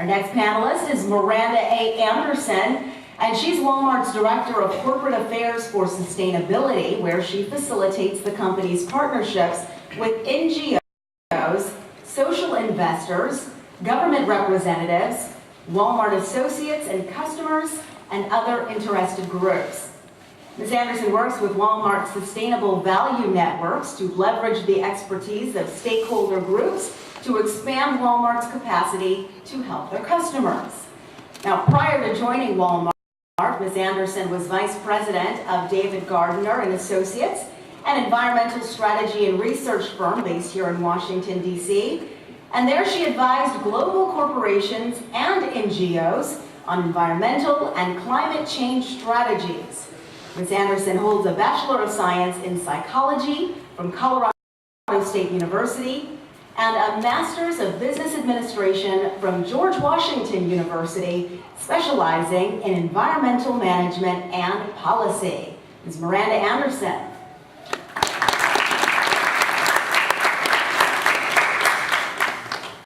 Our next panelist is Miranda A. Anderson, and she's Walmart's Director of Corporate Affairs for Sustainability, where she facilitates the company's partnerships with NGOs, social investors, government representatives, Walmart associates and customers, and other interested groups. Ms. Anderson works with Walmart's Sustainable Value Networks to leverage the expertise of stakeholder groups to expand Walmart's capacity to help their customers. Now, prior to joining Walmart, Ms. Anderson was Vice President of David Gardner and Associates, an environmental strategy and research firm based here in Washington, D.C. And there she advised global corporations and NGOs on environmental and climate change strategies. Ms. Anderson holds a Bachelor of Science in Psychology from Colorado State University and a Master's of Business Administration from George Washington University, specializing in environmental management and policy. Ms. Miranda Anderson.